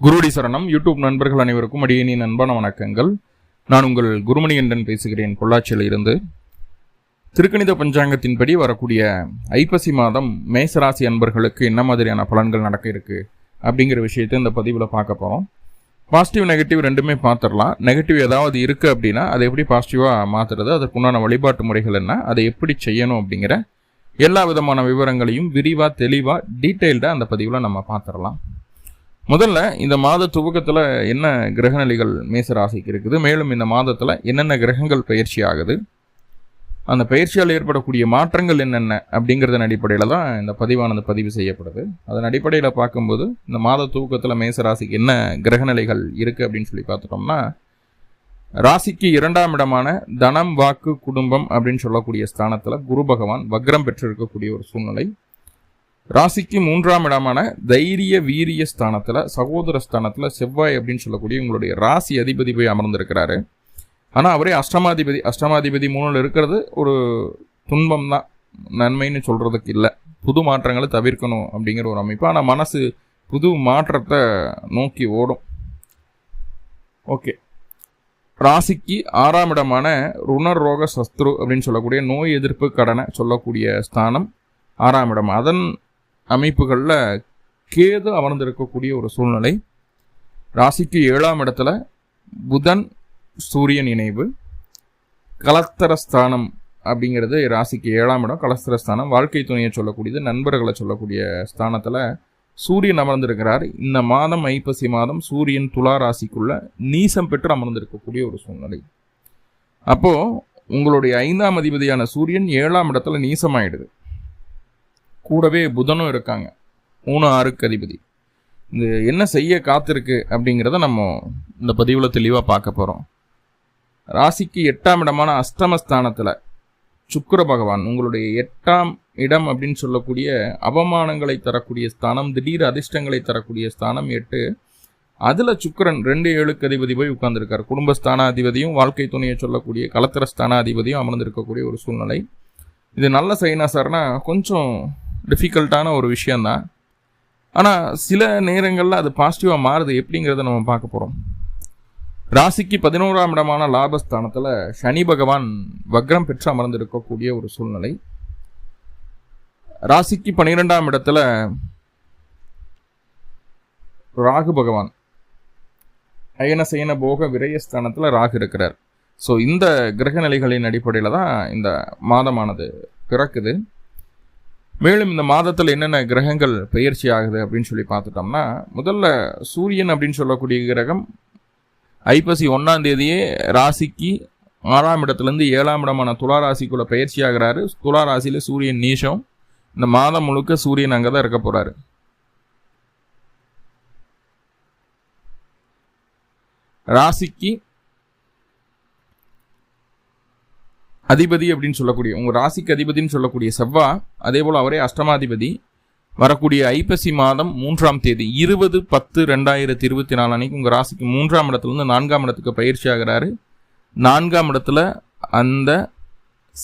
குருடி சரணம் யூடியூப் நண்பர்கள் அனைவருக்கும் அடியேனின் அன்பான வணக்கங்கள். நான் உங்கள் குருமணிகண்டன் பேசுகிறேன், பொள்ளாச்சியில் இருந்து. திருக்கணித பஞ்சாங்கத்தின்படி வரக்கூடிய ஐப்பசி மாதம் மேசராசி அன்பர்களுக்கு என்ன மாதிரியான பலன்கள் நடக்க இருக்கு அப்படிங்கிற விஷயத்தை இந்த பதிவில் பார்க்க போகிறோம். பாசிட்டிவ் நெகட்டிவ் ரெண்டுமே பார்த்துடலாம். நெகட்டிவ் ஏதாவது இருக்குது அப்படின்னா அதை எப்படி பாசிட்டிவாக மாற்றுறது, அதற்குண்டான வழிபாட்டு முறைகள் என்ன, அதை எப்படி செய்யணும் அப்படிங்கிற எல்லா விதமான விவரங்களையும் விரிவாக தெளிவாக டீட்டெயில்டாக அந்த பதிவில் நம்ம பார்த்துடலாம். முதல்ல இந்த மாத துவக்கத்தில் என்ன கிரகநிலைகள் மேசராசிக்கு இருக்குது, மேலும் இந்த மாதத்தில் என்னென்ன கிரகங்கள் பயிற்சி ஆகுது, அந்த பயிற்சியால் ஏற்படக்கூடிய மாற்றங்கள் என்னென்ன அப்படிங்கிறதன் அடிப்படையில் தான் இந்த பதிவானது பதிவு செய்யப்படுது. அதன் அடிப்படையில் பார்க்கும்போது இந்த மாத துவக்கத்தில் மேசராசிக்கு என்ன கிரகநிலைகள் இருக்குது அப்படின்னு சொல்லி பார்த்துட்டோம்னா, ராசிக்கு 2ஆம் இடமான தனம் வாக்கு குடும்பம் அப்படின்னு சொல்லக்கூடிய ஸ்தானத்தில் குரு பகவான் வக்ரம் பெற்றிருக்கக்கூடிய ஒரு சூழ்நிலை. ராசிக்கு 3ஆம் இடமான தைரிய வீரிய ஸ்தானத்தில் சகோதர ஸ்தானத்தில் செவ்வாய் அப்படின்னு சொல்லக்கூடிய உங்களுடைய ராசி அதிபதி போய் அமர்ந்திருக்கிறாரு. ஆனால் அவரே அஷ்டமாதிபதி 3ல் இருக்கிறது ஒரு துன்பம் தான், நன்மைன்னு சொல்கிறதுக்கு இல்லை. புது மாற்றங்களை தவிர்க்கணும் அப்படிங்கிற ஒரு அமைப்பு. ஆனால் மனசு புது மாற்றத்தை நோக்கி ஓடும். ஓகே, ராசிக்கு 6ஆம் இடமான ருணர் ரோக சஸ்திரு அப்படின்னு சொல்லக்கூடிய நோய் எதிர்ப்பு கடனை சொல்லக்கூடிய ஸ்தானம் 6ஆம் இடம். அதன் அமைப்புகளில் கேது அமர்ந்திருக்கக்கூடிய ஒரு சூழ்நிலை. ராசிக்கு 7ஆம் இடத்துல புதன் சூரியன் இணைவு. கலஸ்தரஸ்தானம் அப்படிங்கிறது ராசிக்கு 7ஆம் இடம். கலஸ்தரஸ்தானம் வாழ்க்கை துணையை சொல்லக்கூடியது, நண்பர்களை சொல்லக்கூடிய ஸ்தானத்தில் சூரியன் அமர்ந்திருக்கிறார். இந்த மாதம் ஐப்பசி மாதம் சூரியன் துலா ராசிக்குள்ள நீசம் பெற்று அமர்ந்திருக்கக்கூடிய ஒரு சூழ்நிலை. அப்போது உங்களுடைய 5ஆம் அதிபதியான சூரியன் 7ஆம் இடத்துல நீசமாயிடுது. கூடவே புதனும் இருக்காங்க, 3-6க்கு அதிபதி. இது என்ன செய்ய காத்திருக்கு அப்படிங்கிறத நம்ம இந்த பதிவில் தெளிவாக பார்க்க போகிறோம். ராசிக்கு 8ஆம் இடமான அஷ்டமஸ்தானத்தில் சுக்கிர பகவான், உங்களுடைய 8ஆம் இடம் அப்படின்னு சொல்லக்கூடிய அவமானங்களை தரக்கூடிய ஸ்தானம், திடீர் அதிர்ஷ்டங்களை தரக்கூடிய ஸ்தானம் 8. அதில் சுக்கிரன் 2-7க்கு அதிபதி போய் உட்கார்ந்துருக்கார். குடும்பஸ்தானாதிபதியும் வாழ்க்கை துணையை சொல்லக்கூடிய கலத்திரஸ்தானாதிபதியும் அமர்ந்திருக்கக்கூடிய ஒரு சூழ்நிலை. இது நல்ல சைனா சார்னா கொஞ்சம் டிஃபிகல்ட்டான ஒரு விஷயந்தான். ஆனால் சில நேரங்களில் அது பாசிட்டிவாக மாறுது. எப்படிங்கிறத நம்ம பார்க்க போகிறோம். ராசிக்கு 11ஆம் இடமான லாபஸ்தானத்தில் சனி பகவான் வக்ரம் பெற்று அமர்ந்திருக்கக்கூடிய ஒரு சூழ்நிலை. ராசிக்கு 12ஆம் இடத்துல ராகு பகவான் அயன சயன போக விரயஸ்தானத்தில் ராகு இருக்கிறார். ஸோ இந்த கிரக நிலைகளின் அடிப்படையில் தான் இந்த மாதமானது பிறக்குது. மேலும் இந்த மாதத்தில் என்னென்ன கிரகங்கள் பயிற்சி ஆகுது அப்படின்னு சொல்லி பார்த்துட்டோம்னா, முதல்ல சூரியன் அப்படின்னு சொல்லக்கூடிய கிரகம் ஐப்பசி 1ஆம் தேதியே ராசிக்கு 6ஆம் இடத்துலேருந்து 7ஆம் இடமான துலா ராசிக்குள்ளே பயிற்சி ஆகிறாரு. துலா ராசியில் சூரியன் நீசம். இந்த மாதம் முழுக்க சூரியன் அங்கே தான் இருக்க போகிறாரு. ராசிக்கு அதிபதி அப்படின்னு சொல்லக்கூடிய உங்கள் ராசிக்கு அதிபதினு சொல்லக்கூடிய செவ்வாய், அதே போல் அவரே அஷ்டமாதிபதி. வரக்கூடிய ஐப்பசி மாதம் 3ஆம் தேதி 20/10/2024 அன்னைக்கு உங்கள் ராசிக்கு 3ஆம் இடத்துலேருந்து 4ஆம் இடத்துக்கு பயிற்சி ஆகிறாரு. 4ஆம் இடத்துல அந்த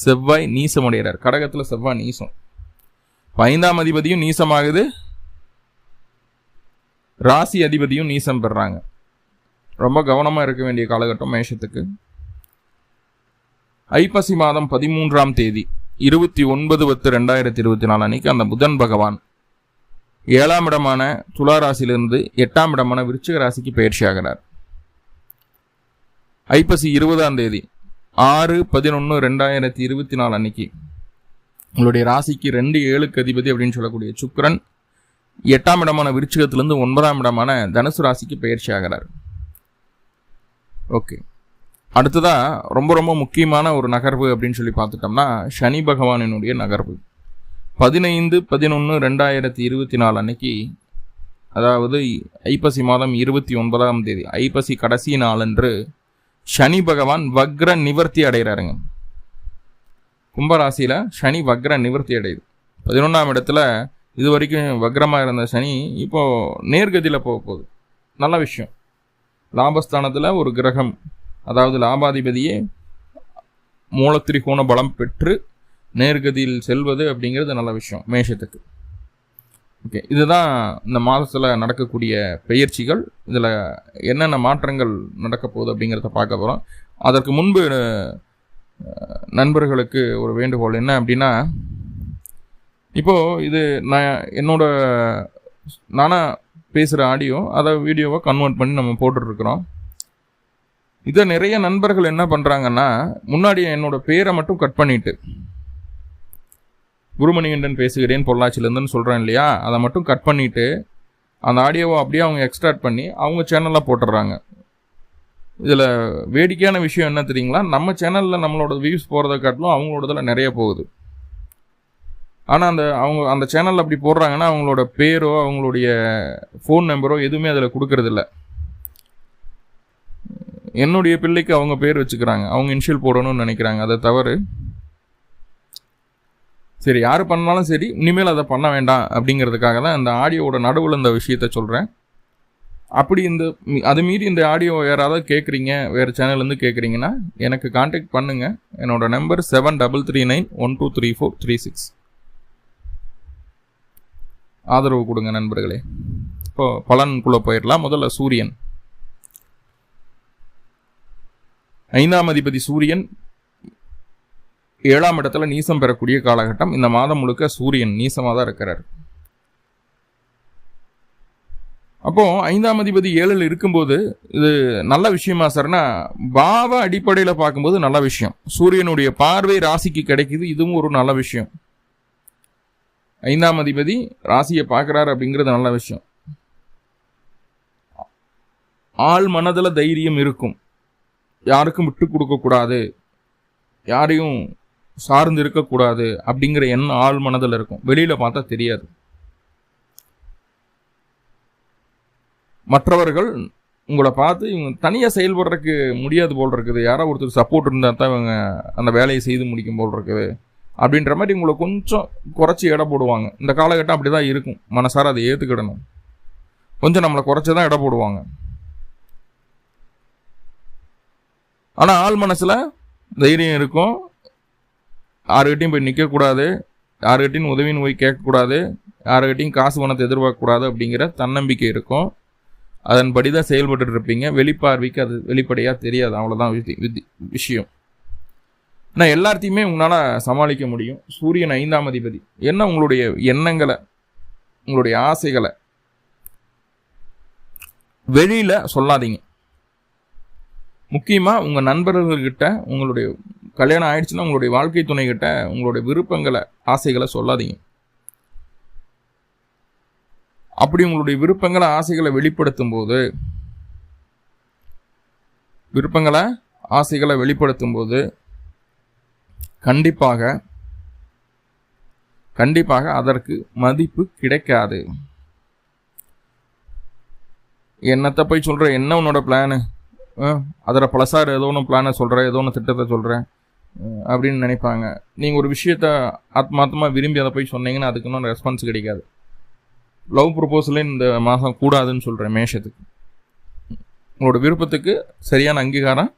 செவ்வாய் நீசமடைகிறார். கடகத்தில் செவ்வாய் நீசம். 5ஆம் அதிபதியும் நீசமாகுது, ராசி அதிபதியும் நீசம் பெறாங்க. ரொம்ப கவனமாக இருக்க வேண்டிய காலகட்டம் மேஷத்துக்கு. ஐப்பசி மாதம் 13ஆம் தேதி 29/10/2024 அன்னைக்கு அந்த புதன் பகவான் 7ஆம் இடமான துலா ராசியிலிருந்து 8ஆம் இடமான விருச்சிக ராசிக்கு பயிற்சி ஆகிறார். ஐப்பசி 20ஆம் தேதி 6/11/2024 அன்னைக்கு உங்களுடைய ராசிக்கு 2-7க்கு அதிபதி அப்படின்னு சொல்லக்கூடிய சுக்கிரன் 8ஆம் இடமான விருச்சிகத்திலிருந்து 9ஆம் இடமான தனுசு ராசிக்கு பயிற்சி ஆகிறார். ஓகே, அடுத்ததா ரொம்ப ரொம்ப முக்கியமான ஒரு நகர்வு அப்படின்னு சொல்லி பார்த்துட்டோம்னா சனி பகவானினுடைய நகர்வு 15/11/2024 அன்னைக்கு, அதாவது ஐப்பசி மாதம் 29ஆம் தேதி ஐப்பசி கடைசி நாளன்று சனி பகவான் வக்ர நிவர்த்தி அடைகிறாருங்க. கும்பராசியில் சனி வக்ர நிவர்த்தி அடையுது. 11ஆம் இடத்துல இது வரைக்கும் வக்ரமாக இருந்த சனி இப்போ நேர்கதியில் போக போகுது. நல்ல விஷயம். லாபஸ்தானத்தில் ஒரு கிரகம், அதாவது லாபாதிபதியே மூலத்திரிகோண பலம் பெற்று நேர்கதியில் செல்வது அப்படிங்கிறது நல்ல விஷயம் மேஷத்துக்கு. ஓகே, இதுதான் இந்த மாதத்தில் நடக்கக்கூடிய பெயர்ச்சிகள். இதில் என்னென்ன மாற்றங்கள் நடக்க போகுது அப்படிங்கிறத பார்க்க போகிறோம். அதற்கு முன்பு நண்பர்களுக்கு ஒரு வேண்டுகோள் என்ன அப்படின்னா, இப்போது இது நானாக பேசுகிற ஆடியோ அதை வீடியோவை கன்வெர்ட் பண்ணி நம்ம போட்டுட்ருக்குறோம். இதை நிறைய நண்பர்கள் என்ன பண்ணுறாங்கன்னா, முன்னாடி என்னோட பேரை மட்டும் கட் பண்ணிவிட்டு குருமணிகண்டன் பேசுகிறேன் பொள்ளாச்சியிலேருந்துன்னு சொல்கிறேன் இல்லையா, அதை மட்டும் கட் பண்ணிவிட்டு அந்த ஆடியோவை அப்படியே அவங்க எக்ஸ்ட்ராக்ட் பண்ணி அவங்க சேனலில் போட்டுடுறாங்க. இதில் வேடிக்கையான விஷயம் என்ன தெரியுங்களா, நம்ம சேனலில் நம்மளோட வியூஸ் போகிறத காட்டிலும் அவங்களோடதில் நிறைய போகுது. ஆனால் அந்த சேனலில் அப்படி போடுறாங்கன்னா அவங்களோட பேரோ அவங்களுடைய ஃபோன் நம்பரோ எதுவுமே அதில் கொடுக்கறதில்ல. என்னுடைய பிள்ளைக்கு அவங்க பேர் வச்சுக்கிறாங்க, அவங்க இனிஷியல் போடணும்னு நினைக்கிறாங்க. அதை தவறு. சரி, யார் பண்ணாலும் சரி, இனிமேல் அதை பண்ண வேண்டாம் அப்படிங்கிறதுக்காக தான் இந்த ஆடியோவோட நடுவில் இந்த விஷயத்த சொல்கிறேன். அப்படி அது மீறி இந்த ஆடியோ யாராவது கேட்குறீங்க, வேறு சேனல்லேருந்து கேட்குறீங்கன்னா எனக்கு கான்டாக்ட் பண்ணுங்கள். என்னோட நம்பர் 7339123436. ஆதரவு கொடுங்க நண்பர்களே. இப்போ பலனுக்குள்ளே போயிடலாம். முதல்ல சூரியன். 5ஆம் அதிபதி சூரியன் 7ஆம் இடத்துல நீசம் பெறக்கூடிய காலகட்டம். இந்த மாதம் முழுக்க சூரியன் நீசமாக தான் இருக்கிறார். அப்போ 5ஆம் அதிபதி 7ல் இருக்கும்போது இது நல்ல விஷயமா சார்னா, பாவ அடிப்படையில் பார்க்கும்போது நல்ல விஷயம். சூரியனுடைய பார்வை ராசிக்கு கிடைக்குது, இதுவும் ஒரு நல்ல விஷயம். 5ஆம் அதிபதி ராசியை பார்க்குறாரு அப்படிங்கிறது நல்ல விஷயம். ஆள் மனதில் தைரியம் இருக்கும், யாருக்கும் விட்டு கொடுக்கக்கூடாது, யாரையும் சார்ந்து இருக்கக்கூடாது அப்படிங்கிற எண்ணம் ஆள் மனதில் இருக்கும். வெளியில் பார்த்தா தெரியாது. மற்றவர்கள் உங்களை பார்த்து இவங்க தனியாக செயல்படுறதுக்கு முடியாது போல் இருக்குது, யாரோ ஒருத்தர் சப்போர்ட் இருந்தால் தான் இவங்க அந்த வேலையை செய்து முடிக்கும் போல் இருக்குது அப்படின்ற மாதிரி உங்களை கொஞ்சம் குறைச்சி எடை போடுவாங்க. இந்த காலகட்டம் அப்படி தான் இருக்கும். மனசார அதை ஏற்றுக்கிடணும். கொஞ்சம் நம்மளை குறைச்சி தான் எடை போடுவாங்க. ஆனால் ஆள் மனசில் தைரியம் இருக்கும். யாருக்கிட்டையும் போய் நிற்கக்கூடாது, யாருக்கிட்டையும் உதவின்னு போய் கேட்கக்கூடாது, யாருக்கிட்டையும் காசு பணத்தை எதிர்பார்க்கக்கூடாது அப்படிங்கிற தன்னம்பிக்கை இருக்கும். அதன்படி தான் செயல்பட்டு இருப்பீங்க. வெளிப்பார்வைக்கு அது வெளிப்படையாக தெரியாது, அவ்வளோதான் விஷயம். ஆனால் எல்லாத்தையுமே உங்களால் சமாளிக்க முடியும். சூரியன் 5ஆம் அதிபதி. என்ன உங்களுடைய எண்ணங்களை, உங்களுடைய ஆசைகளை வெளியில் சொல்லாதீங்க. முக்கியமாக உங்கள் நண்பர்கள்கிட்ட, உங்களுடைய கல்யாணம் ஆயிடுச்சுன்னா உங்களுடைய வாழ்க்கை துணைகிட்ட உங்களுடைய விருப்பங்களை, ஆசைகளை சொல்லாதீங்க. அப்படி உங்களுடைய விருப்பங்களை, ஆசைகளை வெளிப்படுத்தும் போது கண்டிப்பாக அதற்கு மதிப்பு கிடைக்காது. என்னத்தை போய் சொல்ற, என்ன உன்னோட பிளானு, அதில் பழசார் ஏதோ ஒன்று பிளானை சொல்கிறேன், ஏதோ ஒன்று திட்டத்தை சொல்கிறேன் அப்படின்னு நினைப்பாங்க. நீங்கள் ஒரு விஷயத்த ஆத்மார்த்தமாக விரும்பி அதை போய் சொன்னீங்கன்னா அதுக்கு இன்னும் ரெஸ்பான்ஸ் கிடைக்காது. லவ் ப்ரொபோசலே இந்த மாதம் கூடாதுன்னு சொல்கிறேன் மேஷத்துக்கு. உங்களோட விருப்பத்துக்கு சரியான அங்கீகாரம்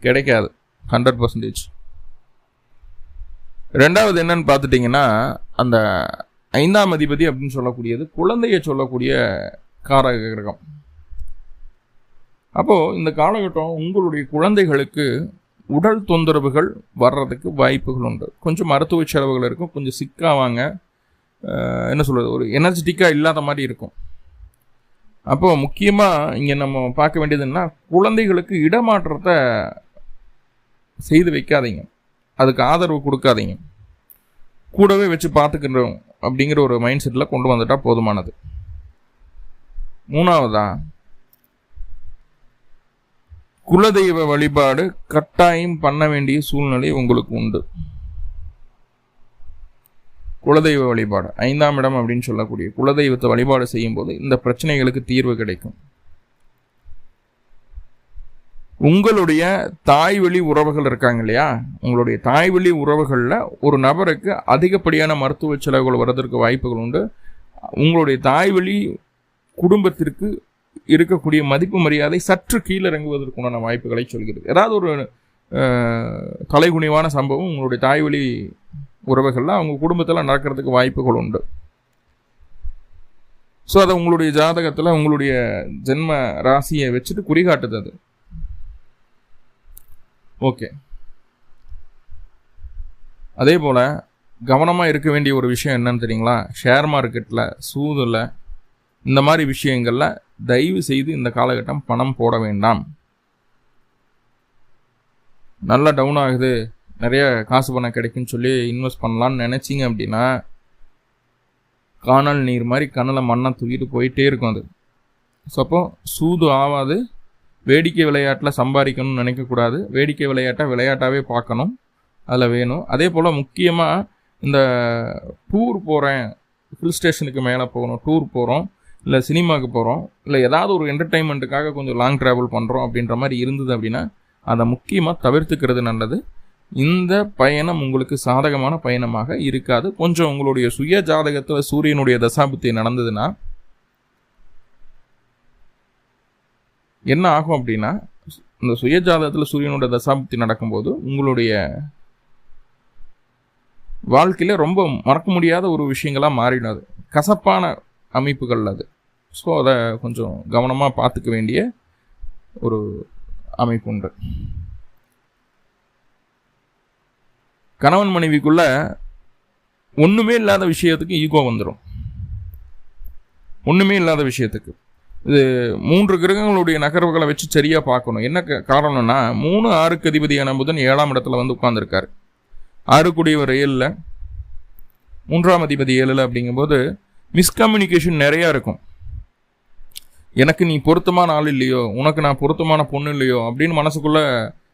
கிடைக்காது 100%. ரெண்டாவது என்னன்னு பார்த்துட்டிங்கன்னா, அந்த 5ஆம் அதிபதி அப்படின்னு சொல்லக்கூடியது குழந்தைய சொல்லக்கூடிய காரக கிரகம். அப்போது இந்த காலகட்டம் உங்களுடைய குழந்தைகளுக்கு உடல் தொந்தரவுகள் வர்றதுக்கு வாய்ப்புகள் உண்டு. கொஞ்சம் மருத்துவ செலவுகள் இருக்கும், கொஞ்சம் சிக்காவாங்க, என்ன சொல்கிறது, ஒரு எனர்ஜெட்டிக்காக இல்லாத மாதிரி இருக்கும். அப்போது முக்கியமாக இங்கே நம்ம பார்க்க வேண்டியதுன்னா, குழந்தைகளுக்கு இடமாற்றத்தை செய்து வைக்காதீங்க, அதுக்கு ஆதரவு கொடுக்காதீங்க. கூடவே வச்சு பார்த்துக்கின்றோம் அப்படிங்கிற ஒரு மைண்ட் செட்டில் கொண்டு வந்துட்டால் போதுமானது. மூணாவதா, குலதெய்வ வழிபாடு கட்டாயம் பண்ண வேண்டிய சூழ்நிலை உங்களுக்கு உண்டு. குலதெய்வ வழிபாடு 5ஆம் இடம் அப்படின்னு சொல்லக்கூடிய குலதெய்வத்தை வழிபாடு செய்யும் போது இந்த பிரச்சனைகளுக்கு தீர்வு கிடைக்கும். உங்களுடைய தாய் வழி உறவுகள் இருக்காங்க இல்லையா, உங்களுடைய தாய் வழி உறவுகளில் ஒரு நபருக்கு அதிகப்படியான மருத்துவ செலவுகள் வர்றதற்கு வாய்ப்புகள் உண்டு. உங்களுடைய தாய் வழி குடும்பத்திற்கு இருக்கக்கூடிய மதிப்பு மரியாதை சற்று கீழிறங்குவதற்குண்டான வாய்ப்புகளை சொல்கிறது. ஏதாவது ஒரு தலைகுனிவான சம்பவம் உங்களுடைய தாய் வழி உறவுகளில் அவங்க குடும்பத்தில் நடக்கிறதுக்கு வாய்ப்புகள் உண்டு. ஸோ அதை உங்களுடைய ஜாதகத்தில் உங்களுடைய ஜென்ம ராசியை வச்சுட்டு குறிகாட்டுது அது. ஓகே, அதே போல் கவனமாக இருக்க வேண்டிய ஒரு விஷயம் என்னன்னு தெரியுங்களா? ஷேர் மார்க்கெட்டில், சூதில், இந்த மாதிரி விஷயங்களில் தயவு செய்து இந்த காலகட்டம் பணம் போட வேண்டாம். நல்லா டவுன் ஆகுது, நிறைய காசு பணம் கிடைக்குன்னு சொல்லி இன்வெஸ்ட் பண்ணலான்னு நினச்சிங்க அப்படின்னா காணல் நீர் மாதிரி கண்ணில் மண்ணை தூக்கிட்டு போயிட்டே இருக்கும் அது. ஸோ அப்போ சூது ஆகாது. வேடிக்கை விளையாட்டில் சம்பாதிக்கணும்னு நினைக்கக்கூடாது. வேடிக்கை விளையாட்டாகவே பார்க்கணும், அதில் வேணும். அதே போல் முக்கியமாக இந்த டூர் போகிறேன், ஹில் ஸ்டேஷனுக்கு மேலே போகணும், டூர் போகிறோம், இல்லை சினிமாவுக்கு போகிறோம், இல்லை ஏதாவது ஒரு என்டர்டெயின்மெண்ட்டுக்காக கொஞ்சம் லாங் ட்ராவல் பண்ணுறோம் அப்படின்ற மாதிரி இருந்தது அப்படின்னா அதை முக்கியமாக தவிர்த்துக்கிறது நல்லது. இந்த பயணம் உங்களுக்கு சாதகமான பயணமாக இருக்காது. கொஞ்சம் உங்களுடைய சுய ஜாதகத்தில் சூரியனுடைய தசாபுத்தி நடந்ததுன்னா என்ன ஆகும் அப்படின்னா, இந்த சுய ஜாதகத்தில் சூரியனுடைய தசாபுத்தி நடக்கும்போது உங்களுடைய வாழ்க்கையில் ரொம்ப மறக்க முடியாத ஒரு விஷயங்களாக மாறிடும். அது கசப்பான அமைப்புகள் அது. ஸோ அதை கொஞ்சம் கவனமாக பார்த்துக்க வேண்டிய ஒரு அமைப்பு உண்டு. கணவன் மனைவிக்குள்ள ஒன்றுமே இல்லாத விஷயத்துக்கு ஈகோ வந்துடும். ஒன்றுமே இல்லாத விஷயத்துக்கு இது 3 கிரகங்களுடைய நகர்வுகளை வச்சு சரியாக பார்க்கணும். என்ன காரணம்னா, 3 6க்கு அதிபதியான புதன் 7ஆம் இடத்துல வந்து உட்கார்ந்துருக்காரு. 6 கூடியவர் 7ல், 3ஆம் அதிபதி 7ல். அப்படிங்கும்போது மிஸ்கம்யூனிகேஷன் நிறையா இருக்கும். எனக்கு நீ பொருத்தமான ஆள் இல்லையோ, உனக்கு நான் பொருத்தமான பொண்ணு இல்லையோ அப்படின்னு மனசுக்குள்ள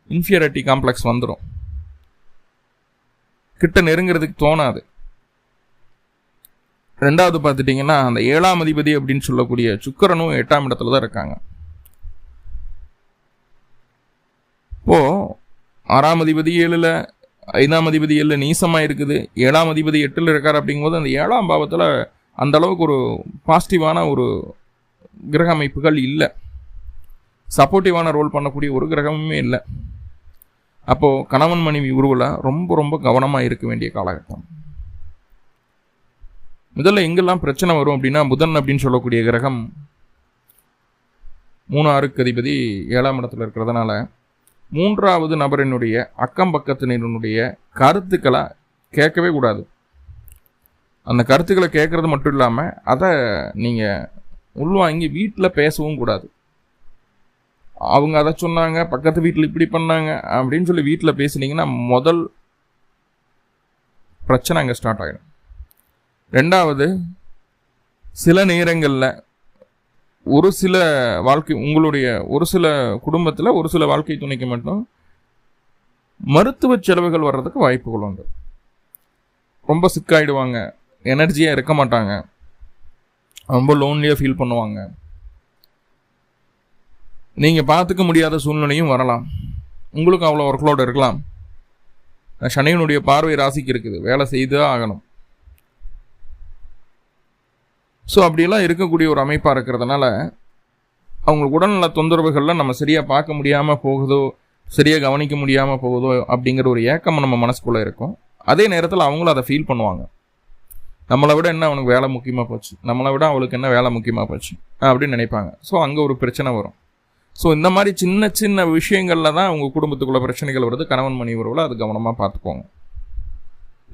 இன்ஃபீரியாரிட்டி காம்ப்ளெக்ஸ் வந்துடும். கிட்ட நெருங்கிறதுக்கு தோணாது. 2வது பார்த்துட்டிங்கன்னா, அந்த 7ஆம் அதிபதி அப்படின்னு சொல்லக்கூடிய சுக்கிரனும் 8ஆம் இடத்துல தான் இருக்காங்க. இப்போ 6ஆம் அதிபதி 7ல், 5ஆம் அதிபதி 7 நீசமாக இருக்குது, 7ஆம் அதிபதி 8ல் இருக்கார். அப்படிங்கும்போது அந்த 7ஆம் பாவத்தில் அந்த அளவுக்கு ஒரு பாசிட்டிவான ஒரு கிரக அமைப்புகள் இல்லை. சப்போர்ட்டிவான ரோல் பண்ணக்கூடிய ஒரு கிரகமுமே இல்லை. அப்போது கணவன் மனைவி உறவில் ரொம்ப ரொம்ப கவனமாக இருக்க வேண்டிய காலகட்டம். முதல்ல எங்கெல்லாம் பிரச்சனை வரும் அப்படின்னா, புதன் அப்படின்னு சொல்லக்கூடிய கிரகம் 3 6க்கு அதிபதி 7ஆம் இடத்துல இருக்கிறதுனால 3வது நபரினுடைய அக்கம் பக்கத்தினருடைய கருத்துக்களை கேட்கவே கூடாது. அந்த கருத்துக்களை கேட்கறது மட்டும் இல்லாமல் அதை நீங்கள் உள்வாங்கி வீட்டில் பேசவும் கூடாது. அவங்க அதை சொன்னாங்க, பக்கத்து வீட்டில் இப்படி பண்ணாங்க அப்படின்னு சொல்லி வீட்டில் பேசுனீங்கன்னா முதல் பிரச்சனை அங்கே ஸ்டார்ட் ஆகிடும். 2வது, சில நேரங்களில் ஒரு சில உங்களுடைய ஒரு சில குடும்பத்தில் ஒரு சில வாழ்க்கை துணைக்கு மட்டும் மருத்துவ செலவுகள் வர்றதுக்கு வாய்ப்புகள் உண்டு. ரொம்ப சிக்காயிடுவாங்க, எனர்ஜியாக இருக்க மாட்டாங்க, ரொம்ப லோன்லியாக ஃபீல் பண்ணுவாங்க. நீங்கள் பார்த்துக்க முடியாத சூழ்நிலையும் வரலாம். உங்களுக்கும் அவ்வளோ ஒர்க்லோடு இருக்கலாம். சனியினுடைய பார்வை ராசிக்கு இருக்குது, வேலை செய்து தான் ஆகணும். ஸோ அப்படியெல்லாம் இருக்கக்கூடிய ஒரு அமைப்பாக இருக்கிறதுனால அவங்களுக்கு உடல்நல தொந்தரவுகளில் நம்ம சரியாக பார்க்க முடியாமல் போகுதோ, சரியாக கவனிக்க முடியாமல் போகுதோ அப்படிங்கிற ஒரு ஏக்கம் நம்ம மனசுக்குள்ளே இருக்கும். அதே நேரத்தில் அவங்களும் அதை ஃபீல் பண்ணுவாங்க. நம்மளை விட என்ன அவனுக்கு வேலை முக்கியமாக போச்சு, நம்மளை விட அவளுக்கு என்ன வேலை முக்கியமாக போச்சு அப்படின்னு நினைப்பாங்க. ஸோ அங்கே ஒரு பிரச்சனை வரும். ஸோ இந்த மாதிரி சின்ன சின்ன விஷயங்களில் தான் உங்கள் குடும்பத்துக்குள்ள பிரச்சனைகள் வருது. கணவன் மனைவி உறவில் அது கவனமாக பார்த்துக்கோங்க.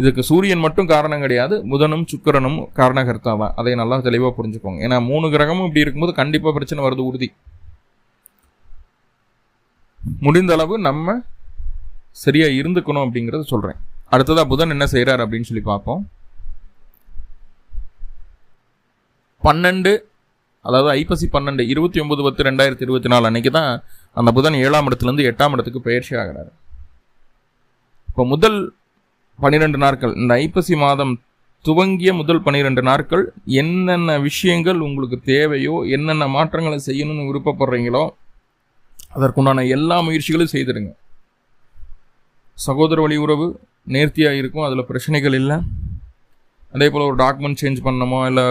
இதுக்கு சூரியன் மட்டும் காரணம் கிடையாது, புதனும் சுக்கிரனும் காரணகர்த்தா தான். அதை நல்லா தெளிவாக புரிஞ்சுக்கோங்க. ஏன்னா 3 கிரகமும் இப்படி இருக்கும்போது கண்டிப்பாக பிரச்சனை வருது உறுதி. முடிந்த அளவு நம்ம சரியாக இருந்துக்கணும் அப்படிங்கிறத சொல்கிறேன். அடுத்ததாக புதன் என்ன செய்கிறார் அப்படின்னு சொல்லி பார்ப்போம். 12, அதாவது ஐப்பசி 12 29/10/2024 அன்னைக்கு தான் அந்த புதன் 7ஆம் இடத்துலேருந்து 8ஆம் இடத்துக்கு பயிற்சி ஆகிறார். இப்போ முதல் 12 நாட்கள், இந்த ஐப்பசி மாதம் துவங்கிய முதல் 12 நாட்கள் என்னென்ன விஷயங்கள் உங்களுக்கு தேவையோ, என்னென்ன மாற்றங்களை செய்யணும்னு விருப்பப்படுறீங்களோ அதற்குண்டான எல்லா முயற்சிகளும் செய்திடுங்க. சகோதர வழி உறவு நேர்த்தியாக இருக்கும், அதில் பிரச்சனைகள் இல்லை. அதே போல் ஒரு டாக்குமெண்ட் சேஞ்ச் பண்ணணுமா, இல்லை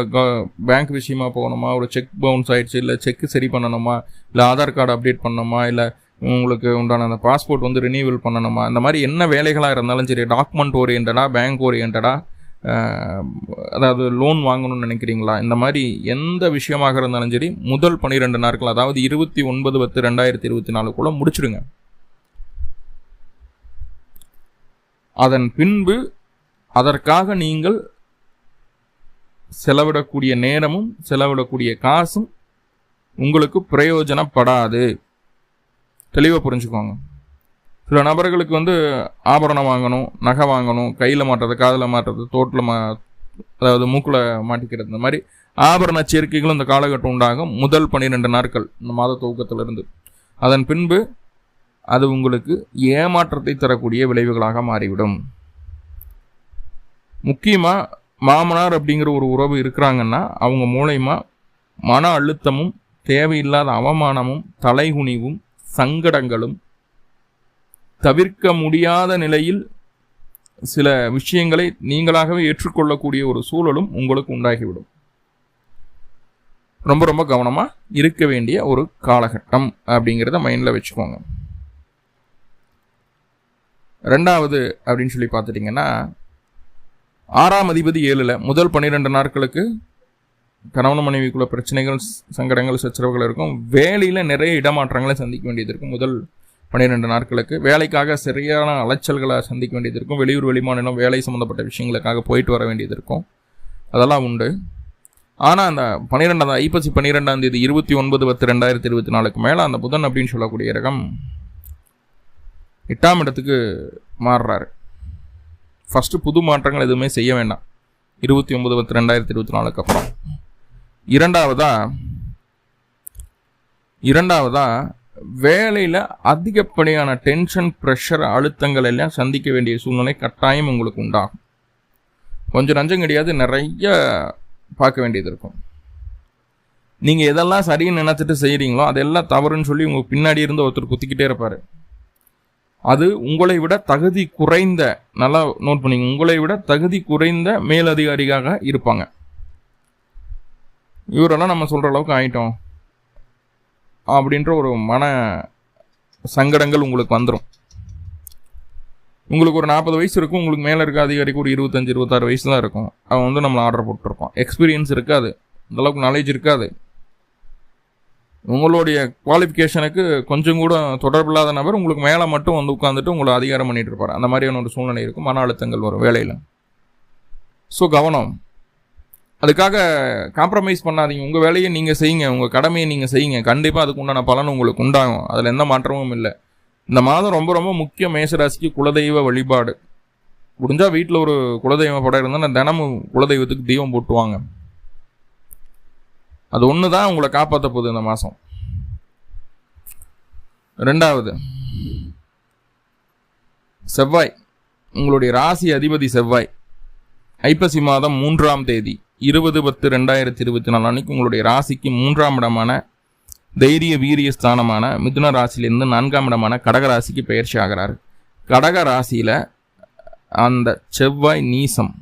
பேங்க் விஷயமா போகணுமா, ஒரு செக் பவுன்ஸ் ஆகிடுச்சு, இல்லை செக்கு சரி பண்ணணுமா, இல்லை ஆதார் கார்டு அப்டேட் பண்ணணுமா, இல்லை உங்களுக்கு உண்டான அந்த பாஸ்போர்ட் வந்து ரினியூவல் பண்ணணுமா, இந்த மாதிரி என்ன வேலைகளாக இருந்தாலும் சரி, டாக்குமெண்ட் ஓரியன்டாக, பேங்க் ஓரியன்டாக, அதாவது லோன் வாங்கணும்னு நினைக்கிறீங்களா, இந்த மாதிரி எந்த விஷயமாக இருந்தாலும் சரி முதல் 12 நாட்கள், அதாவது 29/10/2024 முடிச்சிடுங்க. அதன் பின்பு அதற்காக நீங்கள் செலவிடக்கூடிய நேரமும் செலவிடக்கூடிய காசும் உங்களுக்கு பிரயோஜனப்படாது. தெளிவாக புரிஞ்சுக்கோங்க. சில நபர்களுக்கு ஆபரணம் வாங்கணும், நகை வாங்கணும், கையில் மாட்டுறது, காதில் மாட்டுறது, தோட்டில் அதாவது மூக்கில் மாட்டிக்கிறது, இந்த மாதிரி ஆபரண சேர்க்கைகளும் இந்த காலகட்டம் உண்டாகும் முதல் 12 நாட்கள் இந்த மாத துவக்கத்திலிருந்து. அதன் பின்பு அது உங்களுக்கு ஏமாற்றத்தை தரக்கூடிய விளைவுகளாக மாறிவிடும். முக்கியமாக மாமனார் அப்படிங்கிற ஒரு உறவு இருக்கிறாங்கன்னா அவங்க மூலயமா மன அழுத்தமும் தேவையில்லாத அவமானமும் தலைகுனிவும் சங்கடங்களும் தவிர்க்க முடியாத நிலையில் சில விஷயங்களை நீங்களாகவே ஏற்றுக்கொள்ளக்கூடிய ஒரு சூழலும் உங்களுக்கு உண்டாகிவிடும். ரொம்ப ரொம்ப கவனமாக இருக்க வேண்டிய ஒரு காலகட்டம் அப்படிங்கிறத மைண்டில் வச்சுக்கோங்க. ரெண்டாவது அப்படின்னு சொல்லி பார்த்துட்டிங்கன்னா, 6ஆம் அதிபதி 7ல் முதல் 12 நாட்களுக்கு கணவன் மனைவிக்குள்ள பிரச்சனைகள், சங்கடங்கள், சச்சரவுகள் இருக்கும். வேலையில் நிறைய இடமாற்றங்களை சந்திக்க வேண்டியது இருக்கும். முதல் 12 நாட்களுக்கு வேலைக்காக சரியான அலைச்சல்களை சந்திக்க வேண்டியது இருக்கும். வெளியூர் வெளிமாநிலம் வேலை சம்மந்தப்பட்ட விஷயங்களுக்காக போயிட்டு வர வேண்டியது இருக்கும். அதெல்லாம் உண்டு. ஆனால் அந்த 12 ஐப்பசி 12ஆம் தேதி 29/10/2024 மேலே அந்த புதன் அப்படின்னு சொல்லக்கூடிய ரகம் 8ஆம் இடத்துக்கு மாறுறாரு. ஃபஸ்ட்டு புது மாற்றங்கள் எதுவுமே செய்ய வேண்டாம் 29/10/2024 அப்புறம். இரண்டாவதா வேலையில் அதிகப்படியான டென்ஷன், ப்ரெஷர், அழுத்தங்கள் எல்லாம் சந்திக்க வேண்டிய சூழ்நிலை கட்டாயம் உங்களுக்கு உண்டாகும். கொஞ்சம் நஞ்சம் கிடையாது, நிறைய பார்க்க வேண்டியது இருக்கும். நீங்கள் எதெல்லாம் சரின்னு நினச்சிட்டு செய்கிறீங்களோ அதெல்லாம் தவறுன்னு சொல்லி உங்கள் பின்னாடி இருந்து ஒருத்தர் குத்திக்கிட்டே இருப்பார். அது உங்களை விட தகுதி குறைந்த, நல்லா நோட் பண்ணிங்க, உங்களை விட தகுதி குறைந்த மேலதிகாரியாக இருப்பாங்க. இவரெல்லாம் நம்ம சொல்கிற அளவுக்கு ஆயிட்டோம் அப்படின்ற ஒரு மன சங்கடங்கள் உங்களுக்கு வந்துடும். உங்களுக்கு ஒரு 40 வயசு இருக்கும், உங்களுக்கு மேலே இருக்க அதிகாரிக்கு ஒரு 25-26 வயசு தான் இருக்கும். அவன் நம்மளை ஆர்டர் போட்டுருப்பான். எக்ஸ்பீரியன்ஸ் இருக்காது, அந்தளவுக்கு நாலேஜ் இருக்காது. உங்களுடைய குவாலிஃபிகேஷனுக்கு கொஞ்சம் கூட தொடர்பில்லாத நபர் உங்களுக்கு மேலே மட்டும் உட்காந்துட்டு உங்களை அதிகாரம் பண்ணிட்டு இருப்பார். அந்த மாதிரியான ஒரு சூழ்நிலை இருக்கும். மன அழுத்தங்கள் வரும் வேலையில். ஸோ கவனம். அதுக்காக காம்ப்ரமைஸ் பண்ணாதீங்க. உங்கள் வேலையை நீங்கள் செய்யுங்க, உங்கள் கடமையை நீங்கள் செய்யுங்க. கண்டிப்பாக அதுக்கு உண்டான பலன் உங்களுக்கு உண்டாகும். அதில் எந்த மாற்றமும் இல்லை. இந்த மாதம் ரொம்ப ரொம்ப முக்கிய மேசராசிக்கு குலதெய்வ வழிபாடு. முடிஞ்சால் வீட்டில் ஒரு குலதெய்வ படம் இருந்தால் தினமும் குலதெய்வத்துக்கு தெய்வம் போட்டுவாங்க. அது ஒன்று தான் உங்களை காப்பாற்ற போகுது இந்த மாதம். ரெண்டாவது, செவ்வாய், உங்களுடைய ராசி அதிபதி செவ்வாய் ஐப்பசி மாதம் 3ஆம் தேதி 20/10/2024 அன்னைக்கு உங்களுடைய ராசிக்கு 3ஆம் இடமான தைரிய வீரிய ஸ்தானமான மிதுன ராசியிலிருந்து 4ஆம் இடமான கடக ராசிக்கு பெயர்ச்சி ஆகிறார். கடக ராசியில் அந்த செவ்வாய் நீசம்.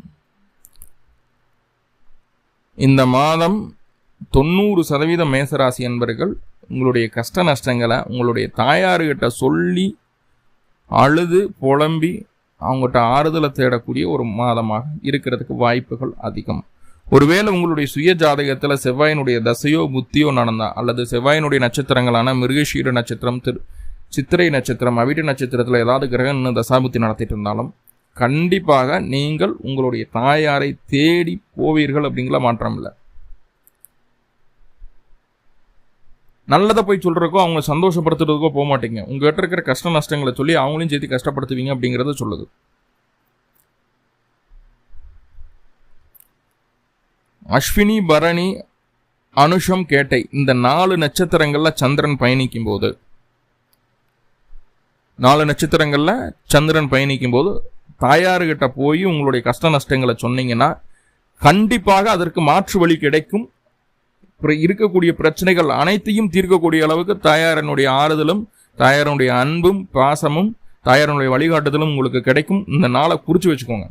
இந்த மாதம் 90% மேசராசி என்பர்கள் உங்களுடைய கஷ்ட நஷ்டங்களை உங்களுடைய தாயார்கிட்ட சொல்லி அழுது புலம்பி அவங்ககிட்ட ஆறுதலை தேடக்கூடிய ஒரு மாதமாக இருக்கிறதுக்கு வாய்ப்புகள் அதிகம். ஒருவேளை உங்களுடைய சுய ஜாதகத்தில் செவ்வாயினுடைய தசையோ புத்தியோ நடந்தா, அல்லது செவ்வாயினுடைய நட்சத்திரங்களான மிருகஷீர நட்சத்திரம், சித்திரை நட்சத்திரம், அவிட்ட நட்சத்திரத்தில் ஏதாவது கிரகம் தசாபுத்தி நடத்திட்டு இருந்தாலும் கண்டிப்பாக நீங்கள் உங்களுடைய தாயாரை தேடி போவீர்கள். அப்படிங்கிற மாற்றம் இல்லை. நல்லதை போய் சொல்கிறக்கோ அவங்க சந்தோஷப்படுத்துறதுக்கோ போக மாட்டீங்க. உங்கள்கிட்ட இருக்கிற கஷ்ட நஷ்டங்களை சொல்லி அவங்களையும் சேர்த்து கஷ்டப்படுத்துவீங்க அப்படிங்கிறத சொல்லுது. அஸ்வினி, பரணி, அனுஷம், கேட்டை இந்த 4 நட்சத்திரங்கள்ல சந்திரன் பயணிக்கும் போது 4 நட்சத்திரங்கள்ல சந்திரன் பயணிக்கும் போது தாயார்கிட்ட போய் உங்களுடைய கஷ்ட நஷ்டங்களை சொன்னீங்கன்னா கண்டிப்பாக அதற்கு மாற்று வழி கிடைக்கும். இருக்கக்கூடிய பிரச்சனைகள் அனைத்தையும் தீர்க்கக்கூடிய அளவுக்கு தாயாரனுடைய ஆறுதலும், தாயாரனுடைய அன்பும், பாசமும், தாயாரனுடைய வழிகாட்டுதலும் உங்களுக்கு கிடைக்கும். இந்த நாளை குறித்து வச்சுக்கோங்க.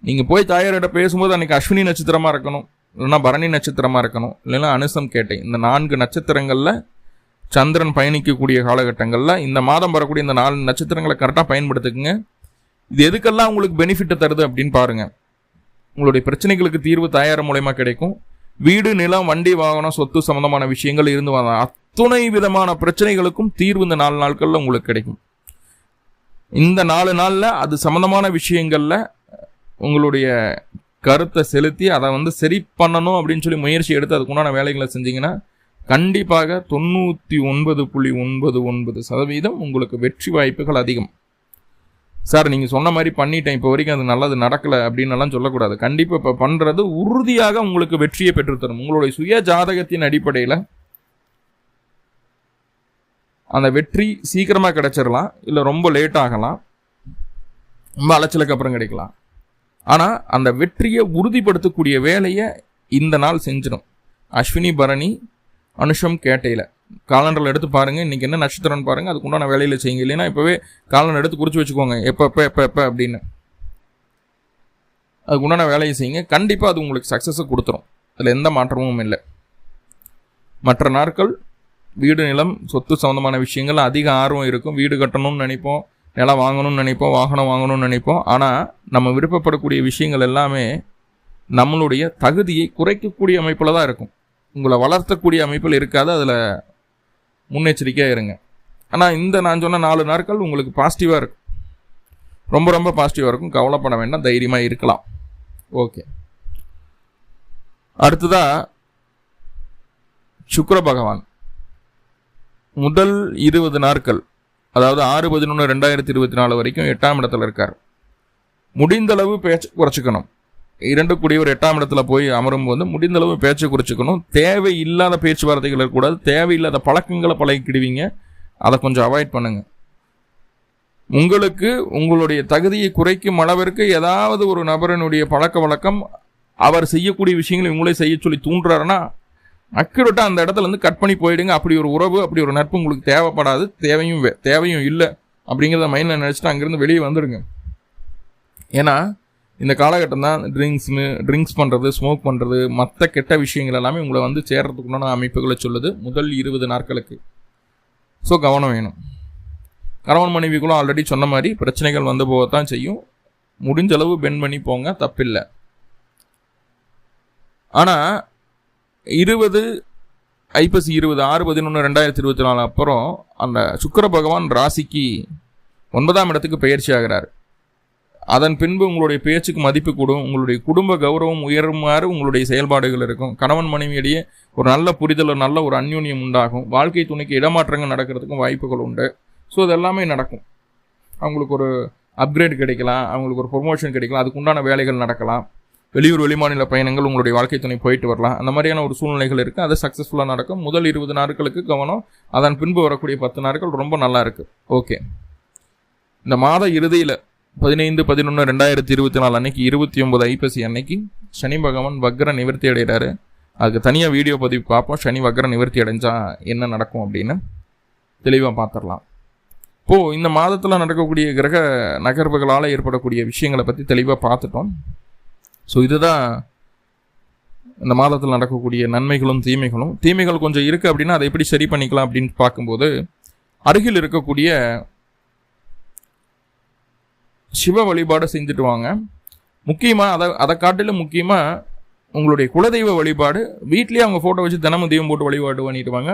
நீங்கள் போய் தாயாரிட்ட பேசும்போது அன்றைக்கி அஸ்வினி நட்சத்திரமாக இருக்கணும், இல்லைன்னா பரணி நட்சத்திரமாக இருக்கணும், இல்லைன்னா அனுசம், கேட்டை இந்த 4 நட்சத்திரங்களில் சந்திரன் பயணிக்கக்கூடிய காலகட்டங்களில் இந்த மாதம் வரக்கூடிய இந்த 4 நட்சத்திரங்களை கரெக்டாக பயன்படுத்துக்குங்க. இது எதுக்கெல்லாம் உங்களுக்கு பெனிஃபிட் தருது அப்படின்னு பாருங்க. உங்களுடைய பிரச்சனைகளுக்கு தீர்வு தயார் மூலமா கிடைக்கும். வீடு, நிலம், வண்டி, வாகனம், சொத்து சம்பந்தமான விஷயங்கள் இருந்து வந்த அத்துணை விதமான பிரச்சனைகளுக்கும் தீர்வு இந்த 4 நாட்கள்ல உங்களுக்கு கிடைக்கும். இந்த 4 நாள்ல அது சம்பந்தமான விஷயங்கள்ல உங்களுடைய கருத்தை செலுத்தி அதை சரி பண்ணணும் அப்படின்னு சொல்லி முயற்சி எடுத்து அதுக்குண்டான வேலைகளை செஞ்சீங்கன்னா கண்டிப்பாக 99.99% உங்களுக்கு வெற்றி வாய்ப்புகள் அதிகம். சார் நீங்கள் சொன்ன மாதிரி பண்ணிட்டேன், இப்போ வரைக்கும் அது நல்லது நடக்கலை அப்படின்னு எல்லாம் சொல்லக்கூடாது. கண்டிப்பாக இப்போ பண்ணுறது உறுதியாக உங்களுக்கு வெற்றியை பெற்றுத்தரும். உங்களுடைய சுய ஜாதகத்தின் அடிப்படையில் அந்த வெற்றி சீக்கிரமாக கிடைச்சிடலாம், இல்லை ரொம்ப லேட் ஆகலாம், ரொம்ப அலைச்சலுக்கு அப்புறம் கிடைக்கலாம். ஆனால் அந்த வெற்றியை உறுதிப்படுத்தக்கூடிய வேலையை இந்த நாள் செஞ்சிடும். அஸ்வினி, பரணி, அனுஷம், கேட்டையில் காலண்டரில் எடுத்து பாருங்கள். இன்றைக்கி என்ன நட்சத்திரம்னு பாருங்கள், அதுக்கு உண்டான வேலையில் செய்யுங்க. இல்லைன்னா இப்போவே காலண்டர் எடுத்து குறித்து வச்சுக்கோங்க, எப்போ அப்படின்னு அதுக்கு உண்டான வேலையை செய்யுங்க. கண்டிப்பாக அது உங்களுக்கு சக்ஸஸை கொடுத்துரும், அதில் எந்த மாற்றமும் இல்லை. மற்ற நாட்கள் வீடு, நிலம், சொத்து சம்மந்தமான விஷயங்கள் அதிக ஆர்வம் இருக்கும். வீடு கட்டணும்னு நினைப்போம், நிலம் வாங்கணும்னு நினைப்போம், வாகனம் வாங்கணும்னு நினைப்போம். ஆனால் நம்ம விருப்பப்படக்கூடிய விஷயங்கள் எல்லாமே நம்மளுடைய தகுதியை குறைக்கக்கூடிய அமைப்பில் தான் இருக்கும். உங்களை வளர்த்தக்கூடிய அமைப்பில் இருக்காது. அதில் முன்னெச்சரிக்கையாக இருங்க. ஆனால் நான் சொன்ன 4 நாட்கள் உங்களுக்கு பாசிட்டிவாக இருக்கும், ரொம்ப ரொம்ப பாசிட்டிவாக இருக்கும். கவலைப்பட வேண்டாம், தைரியமாக இருக்கலாம். ஓகே, அடுத்ததாக சுக்கிர பகவான் முதல் 20 நாட்கள், அதாவது 6/11/2024 வரைக்கும் 8ஆம் இடத்துல இருக்கார். முடிந்தளவு பேச்சு குறைச்சிக்கணும். 2 கூடியவர் 8ஆம் இடத்துல போய் அமரும் போது முடிந்தளவு பேச்சை குறைச்சிக்கணும். தேவையில்லாத பேச்சுவார்த்தைகள் இருக்கக்கூடாது. தேவையில்லாத பழக்கங்களை பழகிக்கிடுவீங்க, அதை கொஞ்சம் அவாய்ட் பண்ணுங்க. உங்களுக்கு உங்களுடைய தகுதியை குறைக்கும் அளவிற்கு ஏதாவது ஒரு நபரினுடைய பழக்க வழக்கம் அவர் செய்யக்கூடிய விஷயங்களை உங்களே செய்ய சொல்லி தூண்டுறாருன்னா அக்யூரேட்டாக அந்த இடத்துல கட் பண்ணி போயிடுங்க. அப்படி ஒரு உறவு, அப்படி ஒரு நட்பு உங்களுக்கு தேவைப்படாது, தேவையும் இல்லை அப்படிங்கிறத மைண்டில் நினச்சிட்டு அங்கேருந்து வெளியே வந்துடுங்க. ஏன்னா இந்த காலகட்டம் தான் ட்ரிங்க்ஸ் பண்ணுறது, ஸ்மோக் பண்ணுறது, மற்ற கெட்ட விஷயங்கள் எல்லாமே உங்களை சேர்றதுக்குண்டான அமைப்புகளை சொல்லுது முதல் 20 நாட்களுக்கு. ஸோ கவனம் வேணும். கணவன் மனைவிக்குள்ள ஆல்ரெடி சொன்ன மாதிரி பிரச்சனைகள் போகத்தான் செய்யும். முடிஞ்ச அளவு பெண்ட் பண்ணி போங்க, தப்பில்லை. ஆனால் 20 ஐப்பசி 20 6/11/2024 அப்புறம் அந்த சுக்கிர பகவான் ராசிக்கு 9ஆம் இடத்துக்கு பயிற்சி ஆகிறார். அதன் பின்பு உங்களுடைய பேச்சுக்கு மதிப்பு கூடும். உங்களுடைய குடும்ப கௌரவம் உயருமாறு உங்களுடைய செயல்பாடுகள் இருக்கும். கணவன் மனைவியிடையே ஒரு நல்ல புரிதல், நல்ல ஒரு அந்யோன்யம் உண்டாகும். வாழ்க்கை துணைக்கு இடமாற்றங்கள் நடக்கிறதுக்கும் வாய்ப்புகள் உண்டு. ஸோ இதெல்லாமே நடக்கும். அவங்களுக்கு ஒரு அப்கிரேட் கிடைக்கலாம், அவங்களுக்கு ஒரு ப்ரொமோஷன் கிடைக்கலாம், அதுக்கு உண்டான வேலைகள் நடக்கலாம். வெளியூர் வெளிமாநில பயணங்கள் உங்களுடைய வாழ்க்கை துணை போயிட்டு வரலாம். அந்த மாதிரியான ஒரு சூழ்நிலைகள் இருக்குது. அது சக்ஸஸ்ஃபுல்லாக நடக்கும். முதல் 20 நாட்களுக்கு கவனம். அதன் பின்பு வரக்கூடிய 10 நாட்கள் ரொம்ப நல்லா இருக்குது. ஓகே, இந்த மாத இறுதியில் 15/11/2024 அன்னைக்கு 29 ஐப்பசி அன்னைக்கு சனி பகவான் வக்ர நிவர்த்தி அடைகிறாரு. அதுக்கு தனியாக வீடியோ பதிவு பார்ப்போம். சனி வக்ர நிவர்த்தி அடைஞ்சா என்ன நடக்கும் அப்படின்னு தெளிவாக பார்த்துடலாம். இப்போது இந்த மாதத்தில் நடக்கக்கூடிய கிரக நகர்வுகளால் ஏற்படக்கூடிய விஷயங்களை பற்றி தெளிவாக பார்த்துட்டோம். ஸோ இதுதான் இந்த மாதத்தில் நடக்கக்கூடிய நன்மைகளும் தீமைகளும். தீமைகள் கொஞ்சம் இருக்குது அப்படின்னா அதை எப்படி சரி பண்ணிக்கலாம் அப்படின்னு பார்க்கும்போது அருகில் இருக்கக்கூடிய சிவ வழிபாடு செஞ்சுட்டு வாங்க. முக்கியமாக அதை காட்டிலும் முக்கியமாக உங்களுடைய குலதெய்வ வழிபாடு வீட்லேயே அவங்க ஃபோட்டோ வச்சு தினமும் தெய்வம் போட்டு வழிபாடு பண்ணிட்டு வாங்க.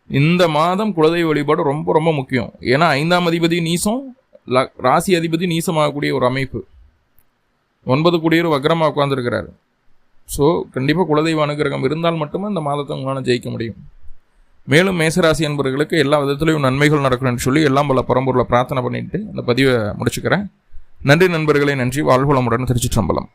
இந்த மாதம் குலதெய்வ வழிபாடு ரொம்ப ரொம்ப முக்கியம். ஏன்னா 5ஆம் அதிபதி நீசம், ராசி அதிபதி நீசமாகக்கூடிய ஒரு அமைப்பு. 9 கூடியவர் வக்ரமாக உட்காந்துருக்கிறாரு. ஸோ கண்டிப்பாக குலதெய்வ அனுகிரகம் இருந்தால் மட்டுமே இந்த மாதத்தை உங்களால் ஜெயிக்க முடியும். மேலும் மேசராசி அன்பர்களுக்கு எல்லா விதத்துலையும் நன்மைகள் நடக்கணும்னு சொல்லி எல்லாம் பல பரம்பொருளை பிரார்த்தனை பண்ணிட்டு இந்த பதிவை முடிச்சுக்கிறேன். நன்றி நண்பர்களே, நன்றி. வாழ்வளமுடன். திருச்சிற்றம்பலம்.